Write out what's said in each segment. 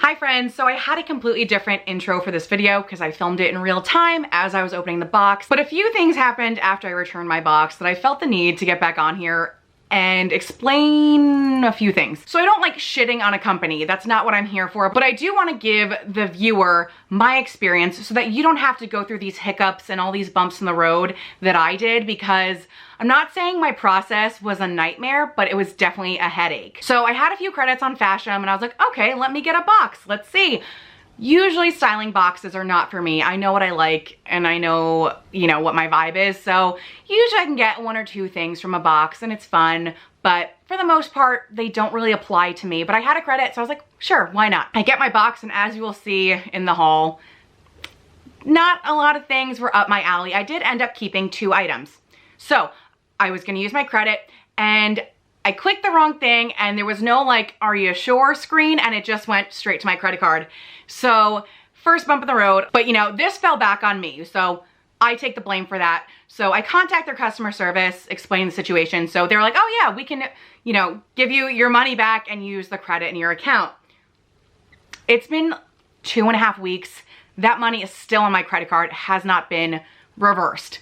Hi friends, so I had a completely different intro for this video because I filmed it in real time as I was opening the box, but a few things happened after I returned my box that I felt the need to get back on here and explain a few things. So I don't like shitting on a company, that's not what I'm here for, but I do want to give the viewer my experience so that you don't have to go through these hiccups and all these bumps in the road that I did, because I'm not saying my process was a nightmare, but it was definitely a headache. So I had a few credits on Fashion and I was like, okay, let me get a box, let's see. Usually styling boxes are not for me. I know what I like and I know, what my vibe is. So usually I can get one or two things from a box and it's fun, but for the most part, they don't really apply to me. But I had a credit, so I was like, sure, why not? I get my box and as you will see in the haul, not a lot of things were up my alley. I did end up keeping 2 items. So I was gonna use my credit and I clicked the wrong thing and there was no like, are you sure screen, and it just went straight to my credit card. So first bump in the road, but this fell back on me. So I take the blame for that. So I contact their customer service, explain the situation. So they're like, oh yeah, we can, give you your money back and use the credit in your account. It's been 2.5 weeks. That money is still on my credit card, has not been reversed.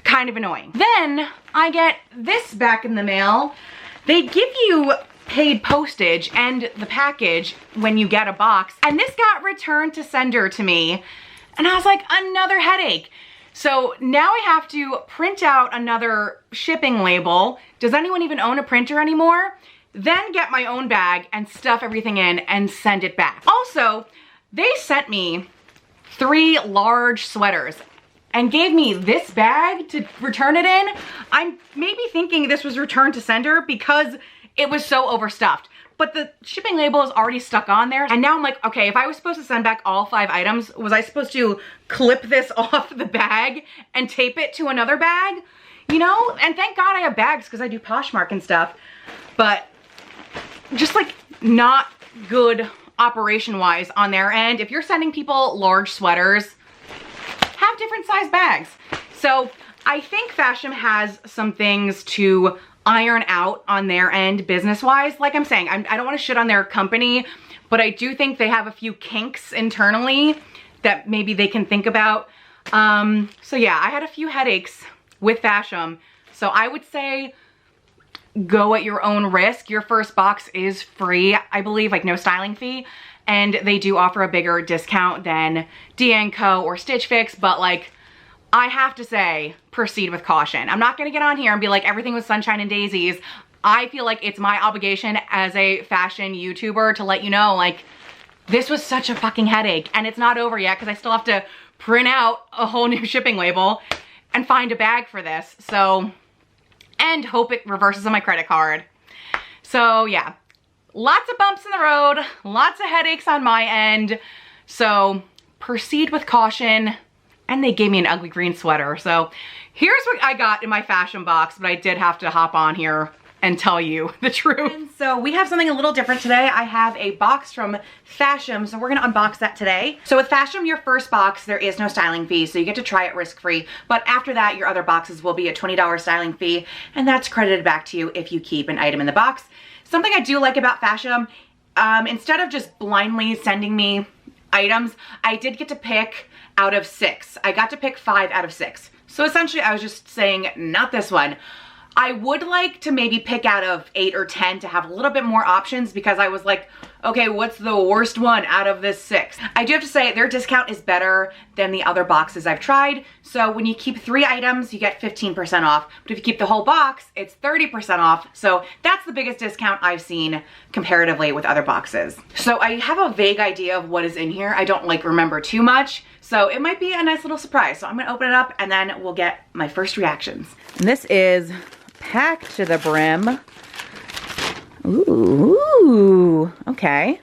Kind of annoying. Then I get this back in the mail. They give you paid postage and the package when you get a box, and this got returned to sender to me, and I was like, another headache. So now I have to print out another shipping label. Does anyone even own a printer anymore? Then get my own bag and stuff everything in and send it back. Also, they sent me 3 large sweaters and gave me this bag to return it in. I'm maybe thinking this was returned to sender because it was so overstuffed. But the shipping label is already stuck on there. And now I'm like, okay, if I was supposed to send back all 5 items, was I supposed to clip this off the bag and tape it to another bag? And thank God I have bags because I do Poshmark and stuff. But just like not good operation-wise on their end. If you're sending people large sweaters, have different size bags. So I think Fashion has some things to iron out on their end business-wise. Like I'm saying, I don't want to shit on their company, but I do think they have a few kinks internally that maybe they can think about. So yeah, I had a few headaches with Fashion. So I would say go at your own risk. Your first box is free, I believe, like no styling fee. And they do offer a bigger discount than D&Co or Stitch Fix, but like, I have to say, proceed with caution. I'm not gonna get on here and be like, everything was sunshine and daisies. I feel like it's my obligation as a fashion YouTuber to let you know, like, this was such a fucking headache, and it's not over yet because I still have to print out a whole new shipping label and find a bag for this. So, and hope it reverses on my credit card. So yeah. Lots of bumps in the road, lots of headaches on my end. So proceed with caution. And they gave me an ugly green sweater. So here's what I got in my Fashion box, but I did have to hop on here and tell you the truth. And so we have something a little different today. I have a box from Fashion, so we're gonna unbox that today. So with Fashion, your first box, there is no styling fee, so you get to try it risk-free. But after that, your other boxes will be a $20 styling fee, and that's credited back to you if you keep an item in the box. Something I do like about Fashion, instead of just blindly sending me items, I did get to pick out of 6. I got to pick 5 out of 6. So essentially I was just saying, not this one. I would like to maybe pick out of 8 or 10 to have a little bit more options, because I was like, okay, what's the worst one out of this 6? I do have to say their discount is better than the other boxes I've tried. So when you keep 3 items, you get 15% off. But if you keep the whole box, it's 30% off. So that's the biggest discount I've seen comparatively with other boxes. So I have a vague idea of what is in here. I don't like remember too much. So it might be a nice little surprise. So I'm gonna open it up and then we'll get my first reactions. And this is packed to the brim. Ooh, okay.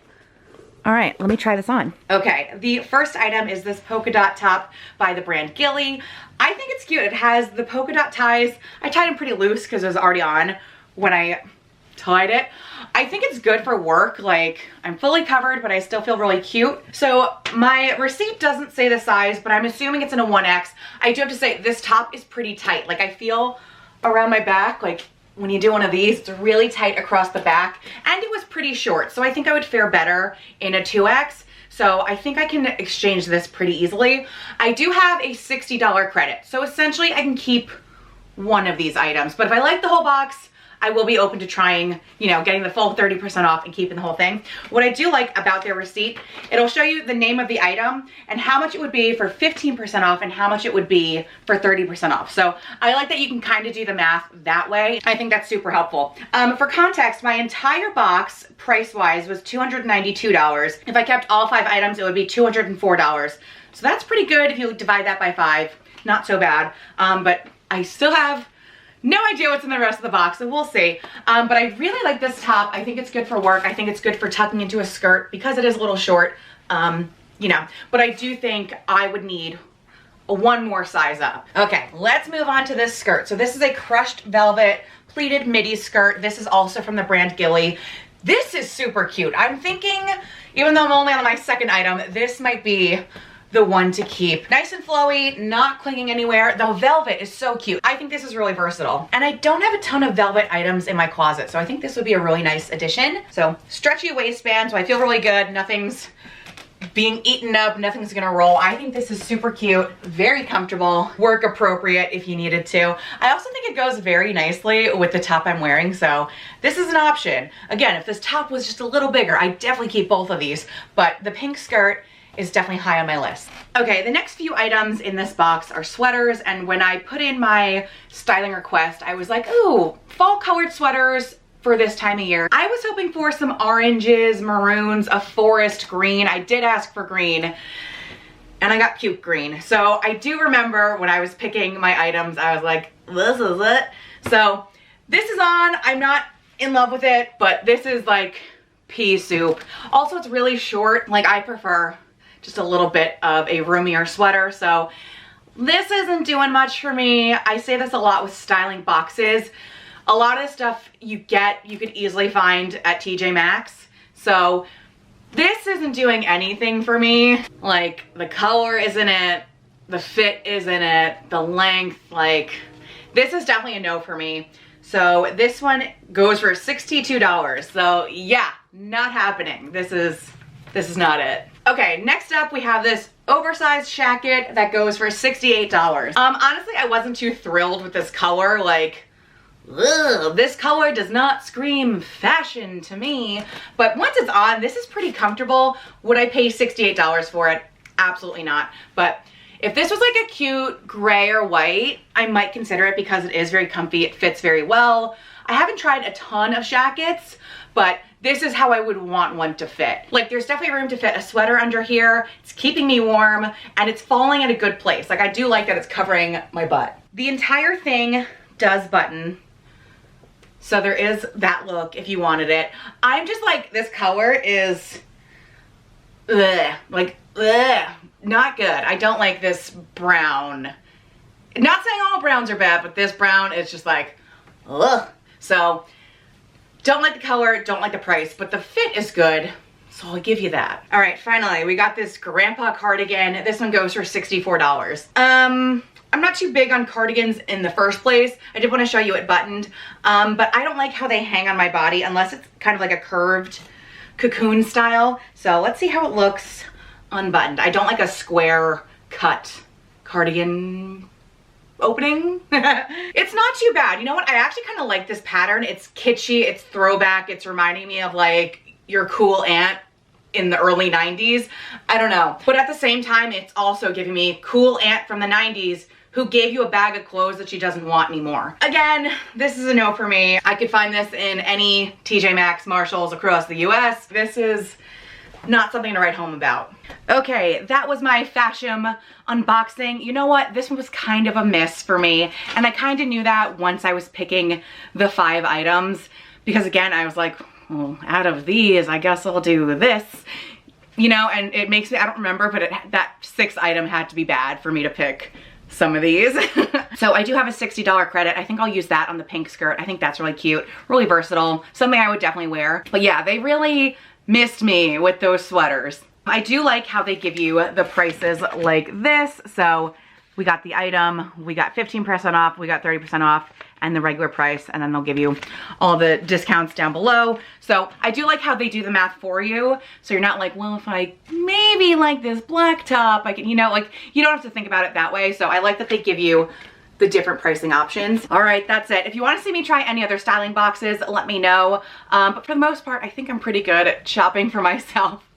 All right, let me try this on. Okay, the first item is this polka dot top by the brand Gilly. I think it's cute. It has the polka dot ties. I tied them pretty loose because it was already on when I tied it. I think it's good for work. Like, I'm fully covered, but I still feel really cute. So my receipt doesn't say the size, but I'm assuming it's in a 1X. I do have to say this top is pretty tight. Like, I feel around my back, like when you do one of these, it's really tight across the back, and it was pretty short, so I think I would fare better in a 2X. So I think I can exchange this pretty easily. I do have a $60 credit, so essentially I can keep one of these items, but if I like the whole box, I will be open to trying, you know, getting the full 30% off and keeping the whole thing. What I do like about their receipt, it'll show you the name of the item and how much it would be for 15% off and how much it would be for 30% off. So I like that you can kind of do the math that way. I think that's super helpful. For context, my entire box price-wise was $292. If I kept all 5 items, it would be $204. So that's pretty good if you divide that by 5. Not so bad, but I still have no idea what's in the rest of the box, so we'll see. But I really like this top. I think it's good for work. I think it's good for tucking into a skirt because it is a little short, you know, but I do think I would need one more size up. Okay, let's move on to this skirt. So this is a crushed velvet pleated midi skirt. This is also from the brand Gilly. This is super cute. I'm thinking, even though I'm only on my second item, this might be the one to keep. Nice and flowy, not clinging anywhere. The velvet is so cute. I think this is really versatile. And I don't have a ton of velvet items in my closet, so I think this would be a really nice addition. So stretchy waistband, so I feel really good. Nothing's being eaten up, nothing's gonna roll. I think this is super cute, very comfortable, work appropriate if you needed to. I also think it goes very nicely with the top I'm wearing, so this is an option. Again, if this top was just a little bigger, I'd definitely keep both of these, but the pink skirt is definitely high on my list. Okay, the next few items in this box are sweaters, and when I put in my styling request, I was like, ooh, fall colored sweaters for this time of year. I was hoping for some oranges, maroons, a forest green. I did ask for green, and I got puke green. So I do remember when I was picking my items, I was like, this is it. So this is on. I'm not in love with it, but this is like pea soup. Also, it's really short. Like, I prefer just a little bit of a roomier sweater, so this isn't doing much for me. I say this a lot with styling boxes. A lot of the stuff you could easily find at TJ Maxx, so this isn't doing anything for me. Like, the color isn't it, the fit isn't it, the length, like, this is definitely a no for me. So this one goes for $62, so yeah, not happening. This is not it. Okay, next up we have this oversized jacket that goes for $68. Honestly, I wasn't too thrilled with this color. Like, ugh, this color does not scream fashion to me, but once it's on, this is pretty comfortable. Would I pay $68 for it? Absolutely not. But if this was like a cute gray or white, I might consider it because it is very comfy. It fits very well. I haven't tried a ton of jackets, but this is how I would want one to fit. Like, there's definitely room to fit a sweater under here. It's keeping me warm and it's falling at a good place. Like, I do like that it's covering my butt. The entire thing does button, so there is that look if you wanted it. I'm just like, this color is, ugh, like, ugh, not good. I don't like this brown. Not saying all browns are bad, but this brown is just like, ugh. So, don't like the color, don't like the price, but the fit is good, so I'll give you that. All right, finally, we got this grandpa cardigan. This one goes for $64. I'm not too big on cardigans in the first place. I did want to show you it buttoned, but I don't like how they hang on my body unless it's kind of like a curved cocoon style. So let's see how it looks unbuttoned. I don't like a square cut cardigan opening. It's not too bad. You know what? I actually kind of like this pattern. It's kitschy, it's throwback, it's reminding me of like your cool aunt in the early 90s. I don't know. But at the same time, it's also giving me cool aunt from the 90s who gave you a bag of clothes that she doesn't want anymore. Again, this is a no for me. I could find this in any TJ Maxx, Marshalls across the US. This is not something to write home about. Okay, that was my fashion unboxing. You know what? This one was kind of a miss for me, and I kind of knew that once I was picking the 5 items, because again, I was like, well, out of these, I guess I'll do this, you know, and it makes me, I don't remember, but that 6th item had to be bad for me to pick some of these. So I do have a $60 credit. I think I'll use that on the pink skirt. I think that's really cute, really versatile, something I would definitely wear. But yeah, they really missed me with those sweaters. I do like how they give you the prices like this. So we got the item, we got 15% off, we got 30% off, and the regular price, and then they'll give you all the discounts down below. So I do like how they do the math for you, so you're not like, well, if I maybe like this black top, I can, you know, like, you don't have to think about it that way. So I like that they give you the different pricing options. All right, that's it. If you want to see me try any other styling boxes, let me know. But for the most part, I think I'm pretty good at shopping for myself.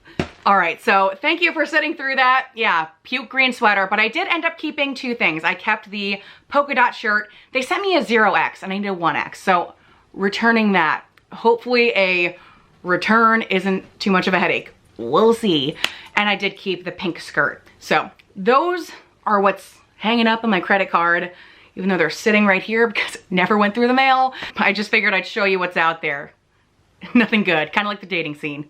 All right, so thank you for sitting through that. Yeah, puke green sweater, but I did end up keeping two things. I kept the polka dot shirt. They sent me a 0X and I need a 1X, so returning that. Hopefully a return isn't too much of a headache. We'll see. And I did keep the pink skirt. So those are what's hanging up on my credit card, even though they're sitting right here because it never went through the mail. I just figured I'd show you what's out there. Nothing good, kind of like the dating scene.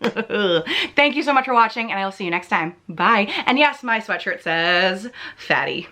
Thank you so much for watching, and I will see you next time. Bye. And yes, my sweatshirt says fatty.